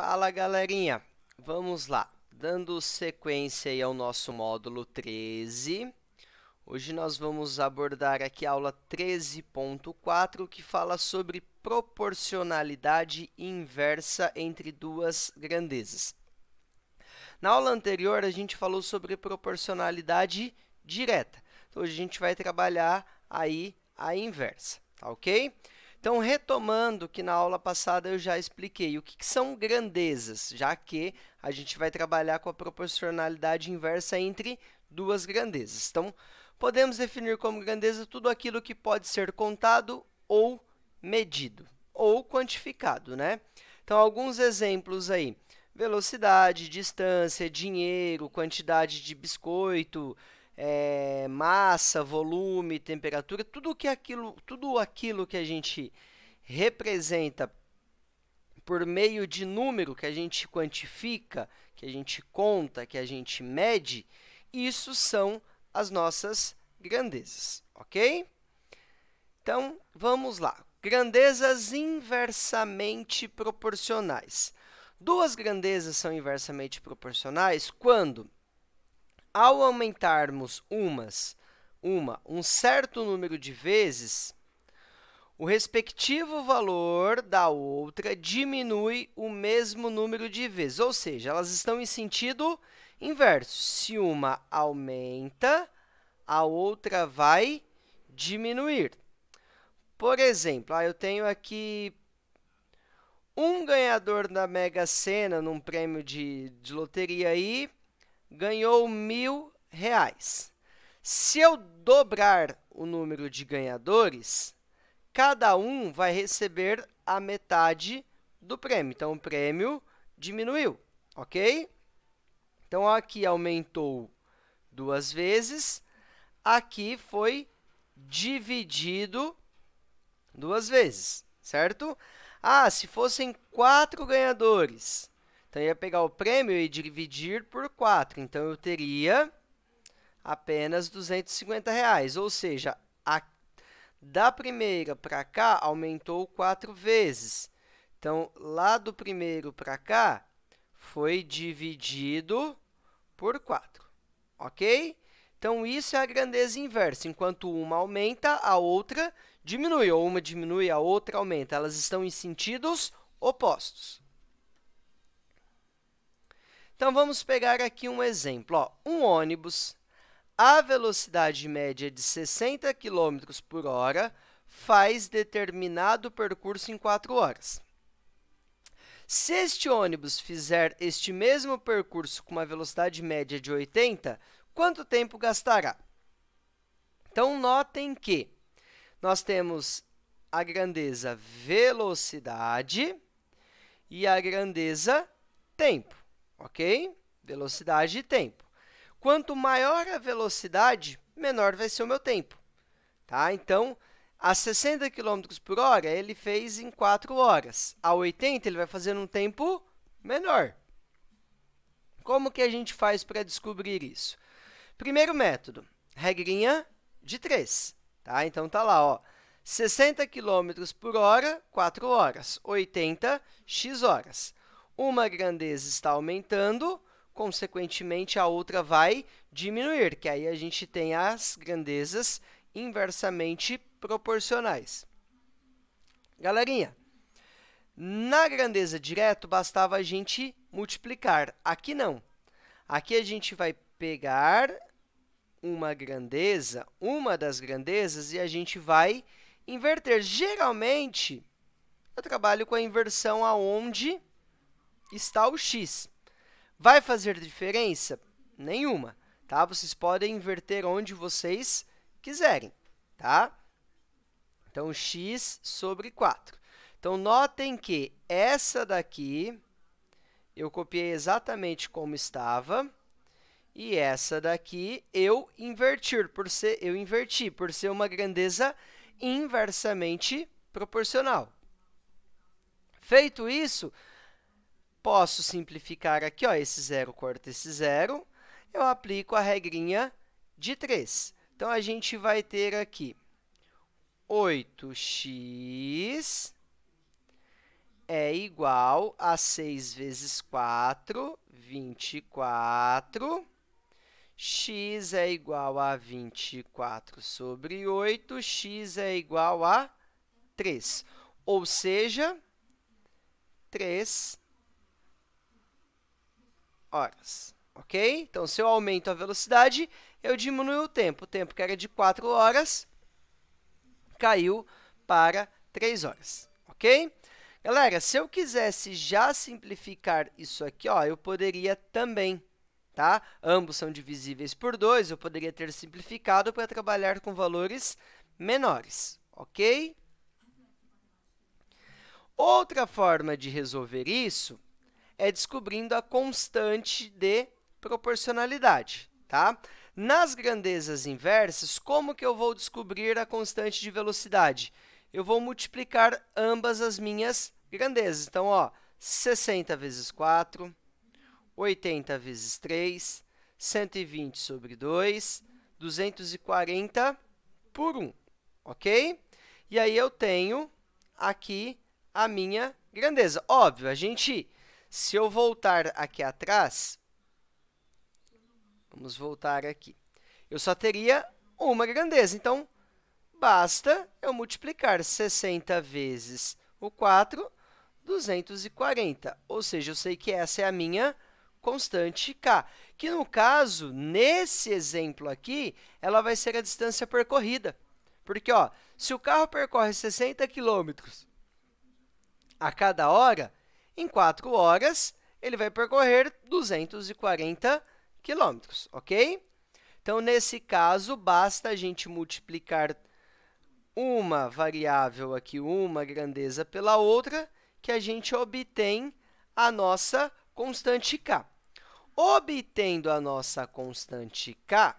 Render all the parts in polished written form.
Fala, galerinha! Vamos lá. Dando sequência aí ao nosso módulo 13, hoje nós vamos abordar aqui a aula 13.4, que fala sobre proporcionalidade inversa entre duas grandezas. Na aula anterior, a gente falou sobre proporcionalidade direta. Então, hoje a gente vai trabalhar aí a inversa, tá ok? Então, retomando que na aula passada eu já expliquei o que são grandezas, já que a gente vai trabalhar com a proporcionalidade inversa entre duas grandezas. Então, podemos definir como grandeza tudo aquilo que pode ser contado ou medido, ou quantificado, né? Então, alguns exemplos aí: velocidade, distância, dinheiro, quantidade de biscoito, massa, volume, temperatura, tudo aquilo que a gente representa por meio de número, que a gente quantifica, que a gente conta, que a gente mede, isso são as nossas grandezas, ok? Então, vamos lá. Grandezas inversamente proporcionais. Duas grandezas são inversamente proporcionais quando, ao aumentarmos um certo número de vezes, o respectivo valor da outra diminui o mesmo número de vezes, ou seja, elas estão em sentido inverso. Se uma aumenta, a outra vai diminuir. Por exemplo, eu tenho aqui um ganhador da Mega Sena num prêmio de loteria aí, ganhou R$1.000. Se eu dobrar o número de ganhadores, cada um vai receber a metade do prêmio. Então, o prêmio diminuiu, ok? Então, aqui aumentou duas vezes, aqui foi dividido duas vezes, certo? Se fossem 4 ganhadores, então, eu ia pegar o prêmio e dividir por 4. Então, eu teria apenas R$250, ou seja, da primeira para cá, aumentou 4 vezes. Então, lá do primeiro para cá, foi dividido por 4, ok? Então, isso é a grandeza inversa. Enquanto uma aumenta, a outra diminui, ou uma diminui, a outra aumenta. Elas estão em sentidos opostos. Então, vamos pegar aqui um exemplo. Um ônibus, a velocidade média de 60 km por hora, faz determinado percurso em 4 horas. Se este ônibus fizer este mesmo percurso com uma velocidade média de 80, quanto tempo gastará? Então, notem que nós temos a grandeza velocidade e a grandeza tempo, ok? Velocidade e tempo. Quanto maior a velocidade, menor vai ser o meu tempo, tá? Então, a 60 km por hora, ele fez em 4 horas. A 80, ele vai fazer num tempo menor. Como que a gente faz para descobrir isso? Primeiro método, regrinha de 3. Tá? Então, está lá, ó, 60 km por hora, 4 horas. 80, x horas. Uma grandeza está aumentando, consequentemente, a outra vai diminuir, que aí a gente tem as grandezas inversamente proporcionais. Galerinha, na grandeza direta, bastava a gente multiplicar. Aqui não. Aqui a gente vai pegar uma das grandezas, e a gente vai inverter. Geralmente, eu trabalho com a inversão aonde está o x. Vai fazer diferença? Nenhuma, tá? Vocês podem inverter onde vocês quiserem, tá? Então, x sobre 4. Então, notem que essa daqui eu copiei exatamente como estava, e essa daqui eu inverti, por ser uma grandeza inversamente proporcional. Feito isso, posso simplificar aqui, ó, esse zero corta esse zero, eu aplico a regrinha de 3. Então, a gente vai ter aqui 8x é igual a 6 vezes 4, 24. X é igual a 24 sobre 8. X é igual a 3. Ou seja, 3 horas. Ok? Então, se eu aumento a velocidade, eu diminuo o tempo. O tempo que era de 4 horas caiu para 3 horas. Ok? Galera, se eu quisesse já simplificar isso aqui, ó, eu poderia também, tá? Ambos são divisíveis por 2, eu poderia ter simplificado para trabalhar com valores menores, ok? Outra forma de resolver isso é descobrindo a constante de proporcionalidade, tá? Nas grandezas inversas, como que eu vou descobrir a constante de velocidade? Eu vou multiplicar ambas as minhas grandezas. Então, ó, 60 vezes 4, 80 vezes 3, 120 sobre 2, 240 por 1, ok? E aí, eu tenho aqui a minha grandeza. Óbvio, se eu voltar aqui atrás, vamos voltar aqui, eu só teria uma grandeza. Então, basta eu multiplicar 60 vezes o 4, 240. Ou seja, eu sei que essa é a minha constante k, que no caso, nesse exemplo aqui, ela vai ser a distância percorrida. Porque, ó, se o carro percorre 60 km a cada hora, em 4 horas, ele vai percorrer 240 km, ok? Então, nesse caso, basta a gente multiplicar uma variável aqui, uma grandeza pela outra, que a gente obtém a nossa constante k. Obtendo a nossa constante k,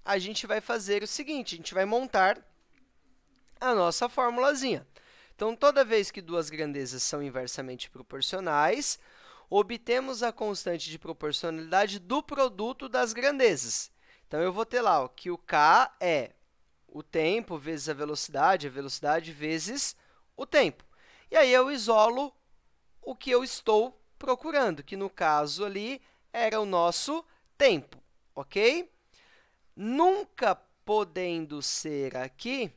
a gente vai fazer o seguinte, a gente vai montar a nossa formulazinha. Então, toda vez que duas grandezas são inversamente proporcionais, obtemos a constante de proporcionalidade do produto das grandezas. Então, eu vou ter lá ó, que o k é o tempo vezes a velocidade vezes o tempo. E aí, eu isolo o que eu estou procurando, que no caso ali era o nosso tempo, ok? Nunca podendo ser aqui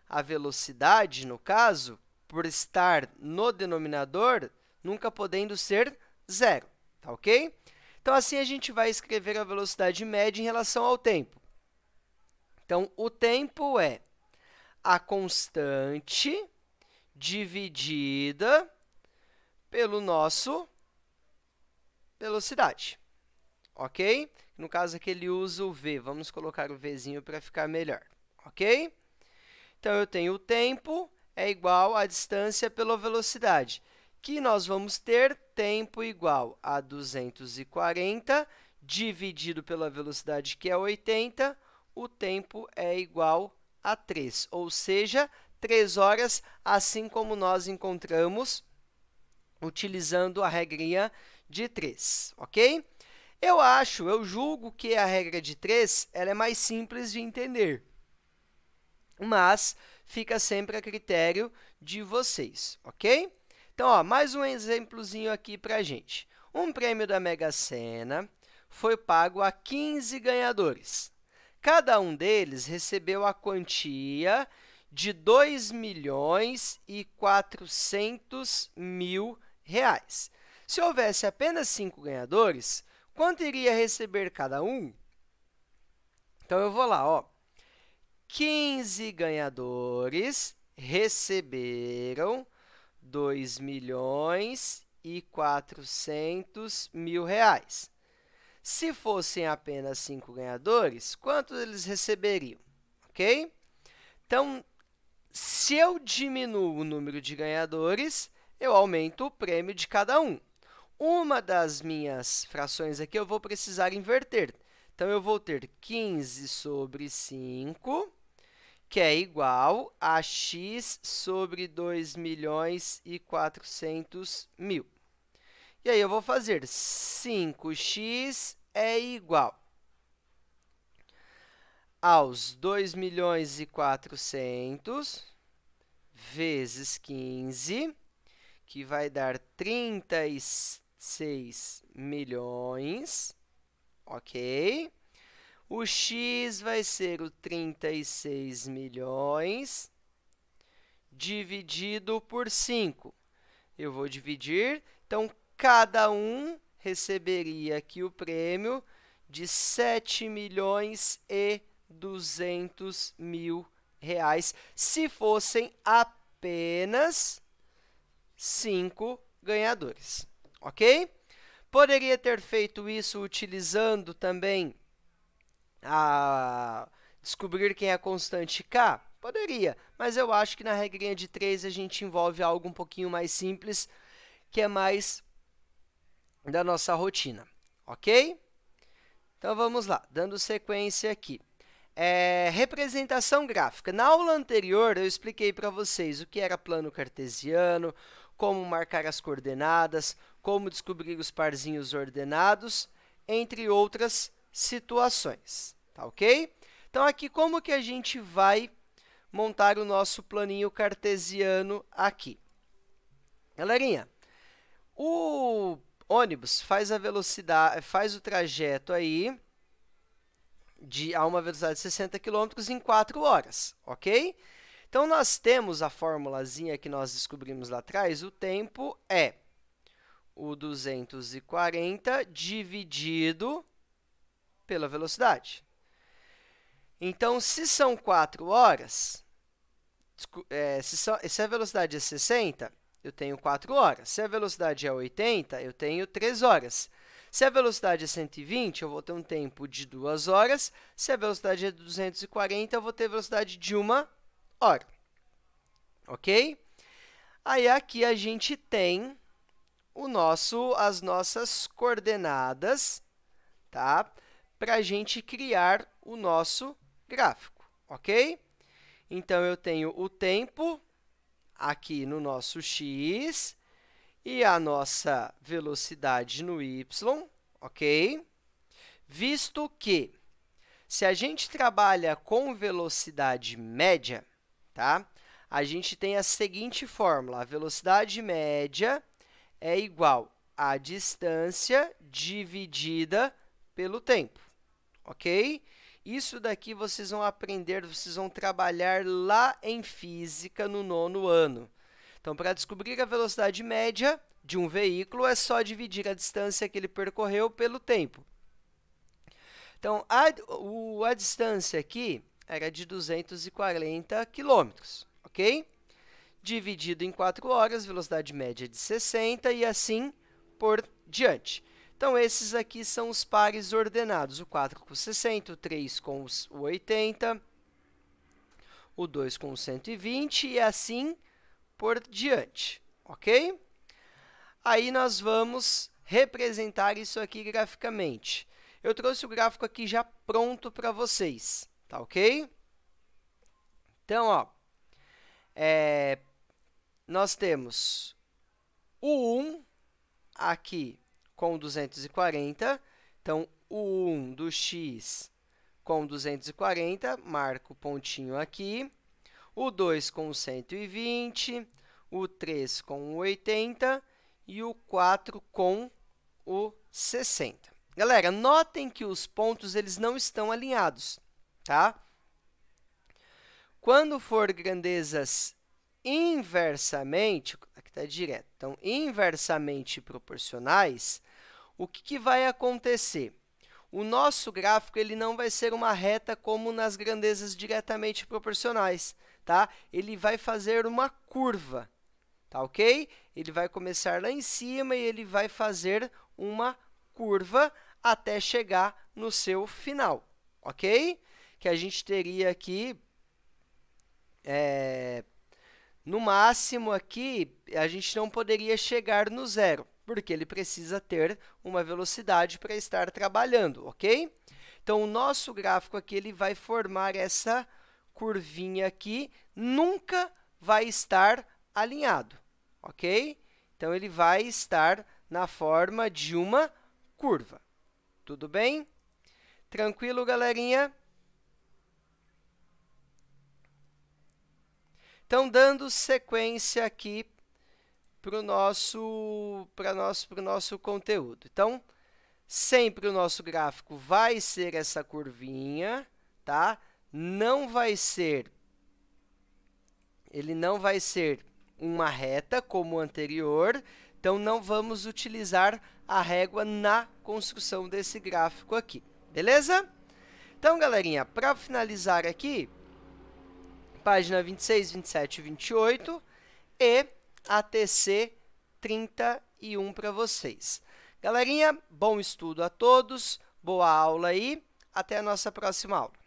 a velocidade, no caso, por estar no denominador, nunca podendo ser zero, tá ok? Então, assim, a gente vai escrever a velocidade média em relação ao tempo. Então, o tempo é a constante dividida pelo nosso velocidade, ok? No caso aqui, ele usa o v. Vamos colocar o vzinho para ficar melhor, ok? Então, eu tenho o tempo é igual à distância pela velocidade, que nós vamos ter tempo igual a 240 dividido pela velocidade, que é 80, o tempo é igual a 3, ou seja, 3 horas, assim como nós encontramos utilizando a regrinha de 3, ok? Eu julgo que a regra de 3 ela é mais simples de entender, mas fica sempre a critério de vocês, ok? Então, ó, mais um exemplozinho aqui para a gente. Um prêmio da Mega Sena foi pago a 15 ganhadores. Cada um deles recebeu a quantia de R$ 2.400.000. Se houvesse apenas 5 ganhadores, quanto iria receber cada um? Então, eu vou lá, ó. 15 ganhadores receberam R$ 2.400.000. Se fossem apenas 5 ganhadores, quanto eles receberiam? Ok? Então, se eu diminuo o número de ganhadores, eu aumento o prêmio de cada um. Uma das minhas frações aqui eu vou precisar inverter. Então, eu vou ter 15 sobre 5, que é igual a x sobre 2.400.000. E aí, eu vou fazer 5x é igual aos 2.400.000 vezes 15, que vai dar 36 milhões, ok? O x vai ser o 36 milhões dividido por 5. Eu vou dividir, então, cada um receberia aqui o prêmio de 7.200.000 reais, se fossem apenas 5 ganhadores, ok? Poderia ter feito isso utilizando também descobrir quem é a constante k? Poderia, mas eu acho que na regrinha de 3 a gente envolve algo um pouquinho mais simples, que é mais da nossa rotina, ok? Então, vamos lá, dando sequência aqui. Representação gráfica. Na aula anterior, eu expliquei para vocês o que era plano cartesiano, como marcar as coordenadas, como descobrir os parzinhos ordenados, entre outras situações, tá ok? Então, aqui, como que a gente vai montar o nosso planinho cartesiano aqui? Galerinha, o ônibus faz o trajeto aí a uma velocidade de 60 km em 4 horas, ok? Então, nós temos a formulazinha que nós descobrimos lá atrás, o tempo é o 240 dividido pela velocidade. Então, se são 4 horas, se a velocidade é 60, eu tenho 4 horas. Se a velocidade é 80, eu tenho 3 horas. Se a velocidade é 120, eu vou ter um tempo de 2 horas. Se a velocidade é 240, eu vou ter velocidade de 1 hora. Ok? Aí, aqui a gente tem as nossas coordenadas, tá? Para a gente criar o nosso gráfico, ok? Então, eu tenho o tempo aqui no nosso x e a nossa velocidade no y, ok? Visto que, se a gente trabalha com velocidade média, tá? A gente tem a seguinte fórmula: a velocidade média é igual à distância dividida pelo tempo, ok? Isso daqui vocês vão aprender, vocês vão trabalhar lá em física no 9º ano. Então, para descobrir a velocidade média de um veículo, é só dividir a distância que ele percorreu pelo tempo. Então, a distância aqui era de 240 km, ok? Dividido em 4 horas, velocidade média de 60 e assim por diante. Então, esses aqui são os pares ordenados, o 4 com 60, o 3 com o 80, o 2 com o 120 e assim por diante, ok? Aí, nós vamos representar isso aqui graficamente. Eu trouxe o gráfico aqui já pronto para vocês, tá ok? Então, ó, nós temos o 1 aqui com 240. Então, o 1 do x com 240, marco o pontinho aqui. O 2 com 120, o 3 com 80 e o 4 com o 60. Galera, notem que os pontos eles não estão alinhados, tá? Quando for grandezas inversamente, aqui está direto, então, inversamente proporcionais, o que vai acontecer? O nosso gráfico ele não vai ser uma reta como nas grandezas diretamente proporcionais, tá? Ele vai fazer uma curva, tá ok? Ele vai começar lá em cima e ele vai fazer uma curva até chegar no seu final, ok? Que a gente teria aqui, no máximo aqui, a gente não poderia chegar no zero, porque ele precisa ter uma velocidade para estar trabalhando, ok? Então, o nosso gráfico aqui ele vai formar essa curvinha aqui, nunca vai estar alinhado, ok? Então, ele vai estar na forma de uma curva. Tudo bem? Tranquilo, galerinha? Então, dando sequência aqui para o nosso conteúdo. Então, sempre o nosso gráfico vai ser essa curvinha, tá? Ele não vai ser uma reta como o anterior, então não vamos utilizar a régua na construção desse gráfico aqui, beleza? Então, galerinha, para finalizar aqui, página 26, 27 e 28 e a TC 31 para vocês. Galerinha, bom estudo a todos, boa aula aí, até a nossa próxima aula.